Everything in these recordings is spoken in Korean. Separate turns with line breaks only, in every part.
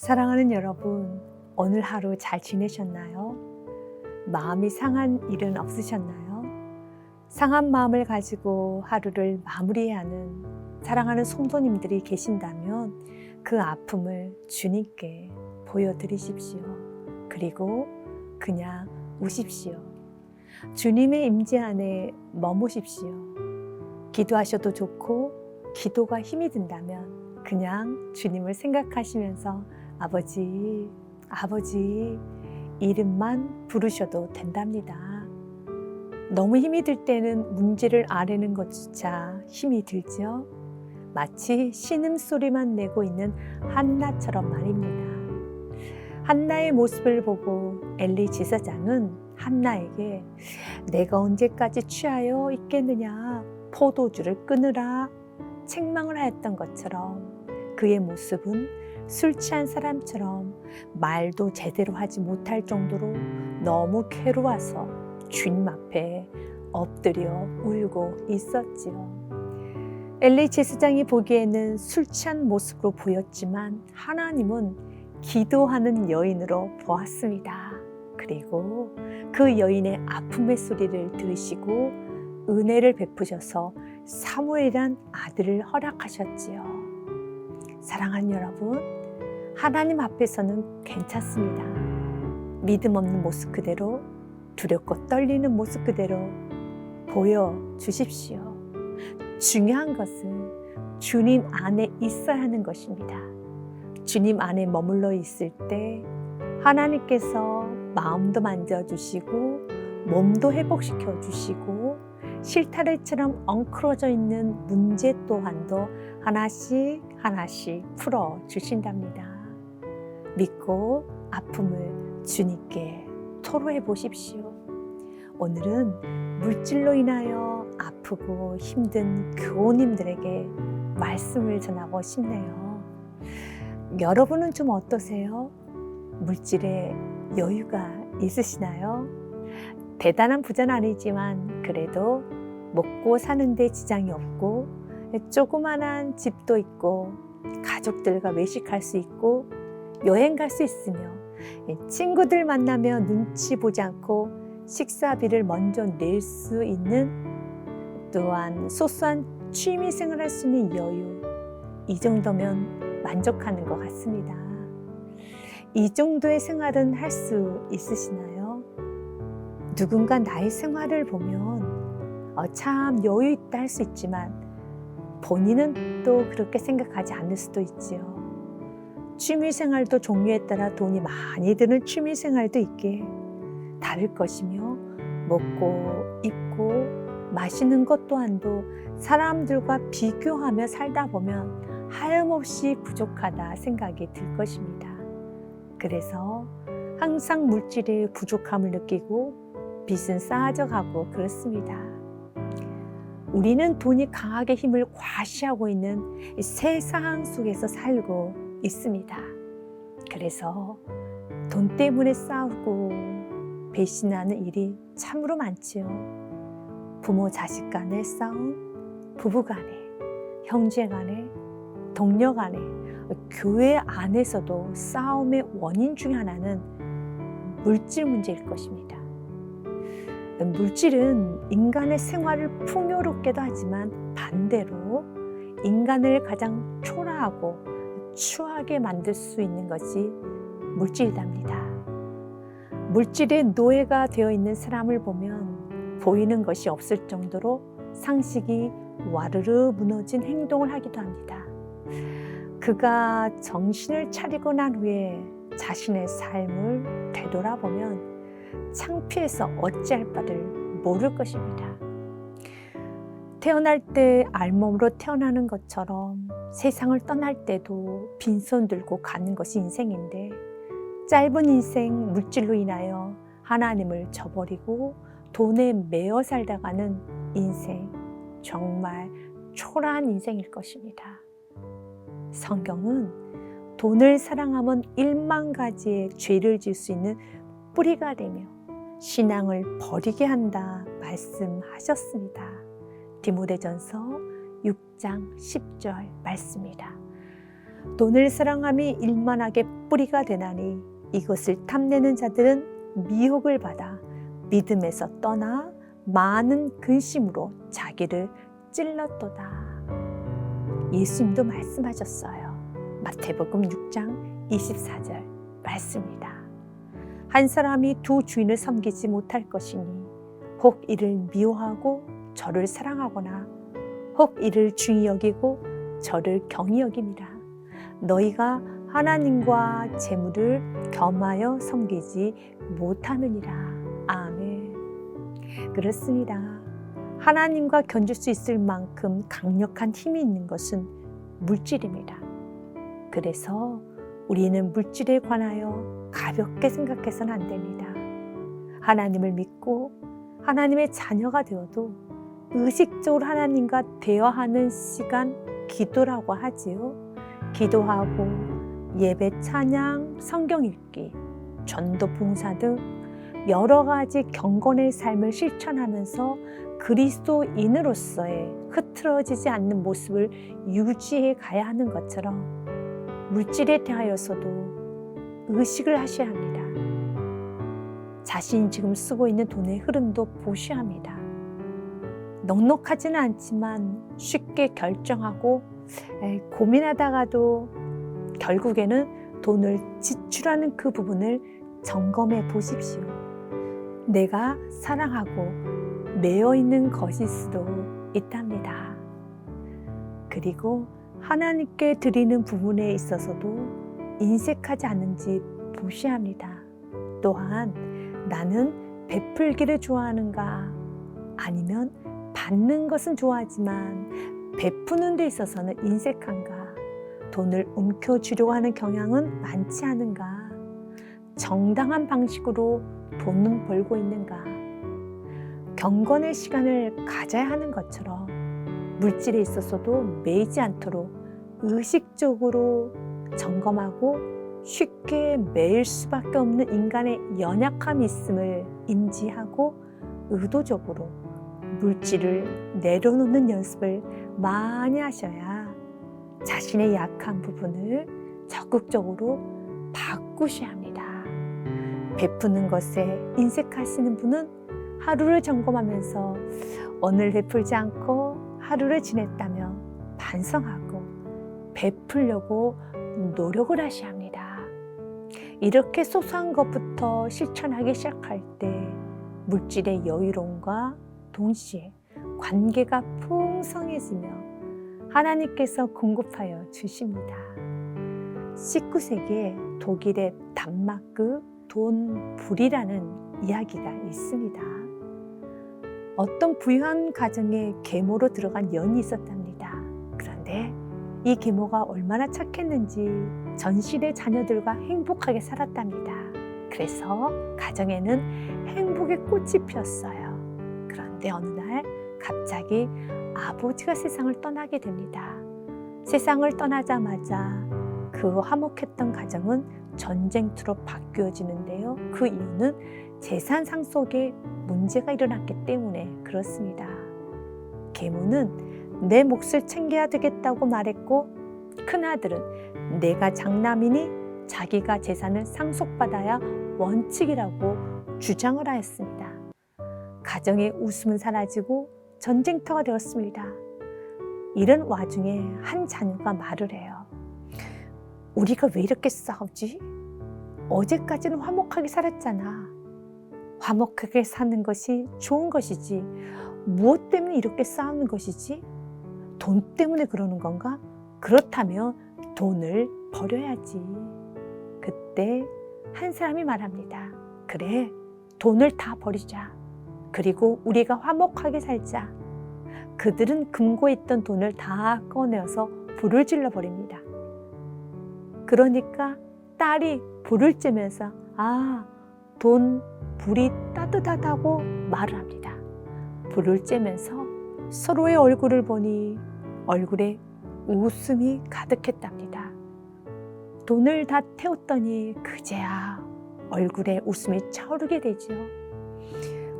사랑하는 여러분, 오늘 하루 잘 지내셨나요? 마음이 상한 일은 없으셨나요? 상한 마음을 가지고 하루를 마무리해야 하는 사랑하는 성도님들이 계신다면 그 아픔을 주님께 보여드리십시오. 그리고 그냥 우십시오. 주님의 임재 안에 머무십시오. 기도하셔도 좋고 기도가 힘이 든다면 그냥 주님을 생각하시면서 아버지, 아버지 이름만 부르셔도 된답니다. 너무 힘이 들 때는 문제를 아뢰는 것조차 힘이 들죠. 마치 신음소리만 내고 있는 한나처럼 말입니다. 한나의 모습을 보고 엘리 제사장은 한나에게 내가 언제까지 취하여 있겠느냐, 포도주를 끊으라 책망을 하였던 것처럼 그의 모습은 술 취한 사람처럼 말도 제대로 하지 못할 정도로 너무 괴로워서 주님 앞에 엎드려 울고 있었지요. 엘리 제사장이 보기에는 술 취한 모습으로 보였지만 하나님은 기도하는 여인으로 보았습니다. 그리고 그 여인의 아픔의 소리를 들으시고 은혜를 베푸셔서 사무엘이란 아들을 허락하셨지요. 사랑하는 여러분, 하나님 앞에서는 괜찮습니다. 믿음 없는 모습 그대로, 두렵고 떨리는 모습 그대로 보여주십시오. 중요한 것은 주님 안에 있어야 하는 것입니다. 주님 안에 머물러 있을 때 하나님께서 마음도 만져주시고 몸도 회복시켜 주시고 실타래처럼 엉클어져 있는 문제 또한도 하나씩 풀어 주신답니다. 믿고 아픔을 주님께 토로해 보십시오. 오늘은 물질로 인하여 아프고 힘든 교우님들에게 말씀을 전하고 싶네요. 여러분은 좀 어떠세요? 물질에 여유가 있으시나요? 대단한 부자는 아니지만 그래도 먹고 사는데 지장이 없고 조그만한 집도 있고 가족들과 외식할 수 있고 여행 갈 수 있으며 친구들 만나며 눈치 보지 않고 식사비를 먼저 낼 수 있는, 또한 소소한 취미생활 할 수 있는 여유, 이 정도면 만족하는 것 같습니다. 이 정도의 생활은 할 수 있으시나요? 누군가 나의 생활을 보면 참 여유 있다 할 수 있지만 본인은 또 그렇게 생각하지 않을 수도 있지요. 취미생활도 종류에 따라 돈이 많이 드는 취미생활도 있게 다를 것이며, 먹고 입고 마시는 것 또한도 사람들과 비교하며 살다 보면 하염없이 부족하다 생각이 들 것입니다. 그래서 항상 물질의 부족함을 느끼고 빚은 쌓아져 가고 그렇습니다. 우리는 돈이 강하게 힘을 과시하고 있는 세상 속에서 살고 있습니다. 그래서 돈 때문에 싸우고 배신하는 일이 참으로 많지요. 부모 자식 간의 싸움, 부부 간에, 형제 간에, 동료 간에, 교회 안에서도 싸움의 원인 중 하나는 물질 문제일 것입니다. 물질은 인간의 생활을 풍요롭게도 하지만 반대로 인간을 가장 초라하고 추하게 만들 수 있는 것이 물질이랍니다. 물질의 노예가 되어 있는 사람을 보면 보이는 것이 없을 정도로 상식이 와르르 무너진 행동을 하기도 합니다. 그가 정신을 차리고 난 후에 자신의 삶을 되돌아보면 창피해서 어찌할 바를 모를 것입니다. 태어날 때 알몸으로 태어나는 것처럼 세상을 떠날 때도 빈손 들고 가는 것이 인생인데, 짧은 인생 물질로 인하여 하나님을 저버리고 돈에 매여 살다 가는 인생, 정말 초라한 인생일 것입니다. 성경은 돈을 사랑하면 1만 가지의 죄를 지을 수 있는 뿌리가 되며 신앙을 버리게 한다 말씀하셨습니다. 디모데전서 6장 10절 말씀입니다. 돈을 사랑함이 일만하게 뿌리가 되나니 이것을 탐내는 자들은 미혹을 받아 믿음에서 떠나 많은 근심으로 자기를 찔렀도다. 예수님도 말씀하셨어요. 마태복음 6장 24절 말씀입니다. 한 사람이 두 주인을 섬기지 못할 것이니 혹 이를 미워하고 저를 사랑하거나 혹 이를 중히 여기고 저를 경히 여김이라. 너희가 하나님과 재물을 겸하여 섬기지 못하느니라. 아멘. 그렇습니다. 하나님과 견줄 수 있을 만큼 강력한 힘이 있는 것은 물질입니다. 그래서 우리는 물질에 관하여 가볍게 생각해서는 안 됩니다. 하나님을 믿고 하나님의 자녀가 되어도 의식적으로 하나님과 대화하는 시간, 기도라고 하지요. 기도하고 예배 찬양, 성경 읽기, 전도 봉사 등 여러 가지 경건의 삶을 실천하면서 그리스도인으로서의 흐트러지지 않는 모습을 유지해 가야 하는 것처럼 물질에 대하여서도 의식을 하셔야 합니다. 자신이 지금 쓰고 있는 돈의 흐름도 보셔야 합니다. 넉넉하지는 않지만 쉽게 결정하고 고민하다가도 결국에는 돈을 지출하는 그 부분을 점검해 보십시오. 내가 사랑하고 매여 있는 것일 수도 있답니다. 그리고 하나님께 드리는 부분에 있어서도 인색하지 않은지 보셔야 합니다. 또한 나는 베풀기를 좋아하는가 아니면 받는 것은 좋아하지만 베푸는 데 있어서는 인색한가, 돈을 움켜쥐려고 하는 경향은 많지 않은가, 정당한 방식으로 돈은 벌고 있는가, 경건의 시간을 가져야 하는 것처럼 물질에 있어서도 매이지 않도록 의식적으로 점검하고 쉽게 매일 수밖에 없는 인간의 연약함이 있음을 인지하고 의도적으로 물질을 내려놓는 연습을 많이 하셔야 자신의 약한 부분을 적극적으로 바꾸셔야 합니다. 베푸는 것에 인색하시는 분은 하루를 점검하면서 오늘 베풀지 않고 하루를 지냈다며 반성하고 베풀려고 노력을 하셔야 합니다. 이렇게 소소한 것부터 실천하기 시작할 때 물질의 여유로움과 동시에 관계가 풍성해지며 하나님께서 공급하여 주십니다. 19세기에 독일의 단마크 돈 불이라는 이야기가 있습니다. 어떤 부유한 가정에 계모로 들어간 연이 있었답니다. 그런데 이 계모가 얼마나 착했는지 전실의 자녀들과 행복하게 살았답니다. 그래서 가정에는 행복의 꽃이 피었어요. 그런데 어느 날 갑자기 아버지가 세상을 떠나게 됩니다. 세상을 떠나자마자 그 화목했던 가정은 전쟁터로 바뀌어지는데요. 그 이유는 재산 상속에 문제가 일어났기 때문에 그렇습니다. 계모는 내 몫을 챙겨야 되겠다고 말했고, 큰아들은 내가 장남이니 자기가 재산을 상속받아야 원칙이라고 주장을 하였습니다. 가정의 웃음은 사라지고 전쟁터가 되었습니다. 이런 와중에 한 자녀가 말을 해요. 우리가 왜 이렇게 싸우지? 어제까지는 화목하게 살았잖아. 화목하게 사는 것이 좋은 것이지 무엇 때문에 이렇게 싸우는 것이지? 돈 때문에 그러는 건가? 그렇다면 돈을 버려야지. 그때 한 사람이 말합니다. 그래, 돈을 다 버리자. 그리고 우리가 화목하게 살자. 그들은 금고에 있던 돈을 다 꺼내어서 불을 질러버립니다. 그러니까 딸이 불을 쬐면서 돈 불이 따뜻하다고 말을 합니다. 불을 쬐면서 서로의 얼굴을 보니 얼굴에 웃음이 가득했답니다. 돈을 다 태웠더니 그제야 얼굴에 웃음이 차오르게 되죠.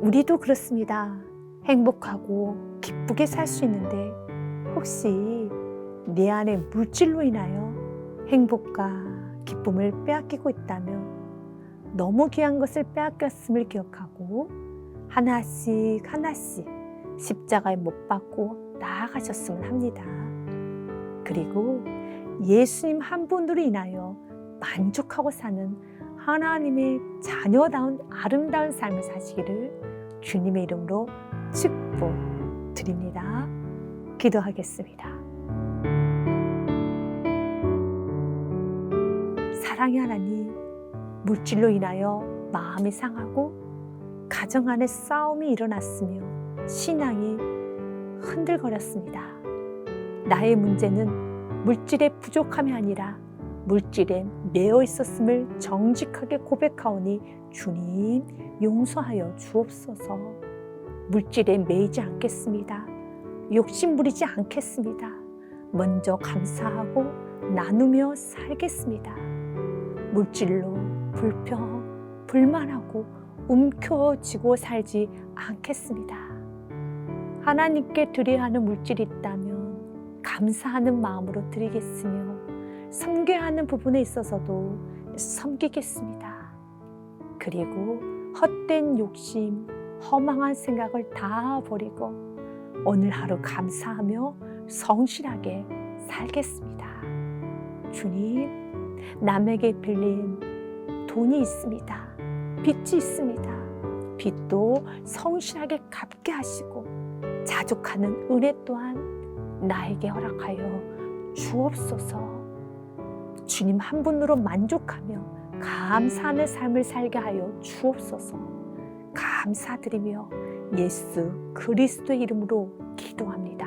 우리도 그렇습니다. 행복하고 기쁘게 살 수 있는데 혹시 내 안에 물질로 인하여 행복과 기쁨을 빼앗기고 있다며 너무 귀한 것을 빼앗겼음을 기억하고 하나씩 십자가에 못 박고 나아가셨으면 합니다. 그리고 예수님 한 분으로 인하여 만족하고 사는 하나님의 자녀다운 아름다운 삶을 사시기를 주님의 이름으로 축복드립니다. 기도하겠습니다. 사랑의 하나님, 물질로 인하여 마음이 상하고 가정 안에 싸움이 일어났으며 신앙이 흔들거렸습니다. 나의 문제는 물질의 부족함이 아니라 물질에 매여 있었음을 정직하게 고백하오니 주님 용서하여 주옵소서. 물질에 매이지 않겠습니다. 욕심 부리지 않겠습니다. 먼저 감사하고 나누며 살겠습니다. 물질로 불만하고 움켜쥐고 살지 않겠습니다. 하나님께 드려야 하는 물질이 있다면 감사하는 마음으로 드리겠으며 섬겨야 하는 부분에 있어서도 섬기겠습니다. 그리고 헛된 욕심, 허망한 생각을 다 버리고 오늘 하루 감사하며 성실하게 살겠습니다. 주님, 남에게 빌린 돈이 있습니다. 빚이 있습니다. 빚도 성실하게 갚게 하시고 자족하는 은혜 또한 나에게 허락하여 주옵소서. 주님 한 분으로 만족하며 감사하는 삶을 살게 하여 주옵소서. 감사드리며 예수 그리스도의 이름으로 기도합니다.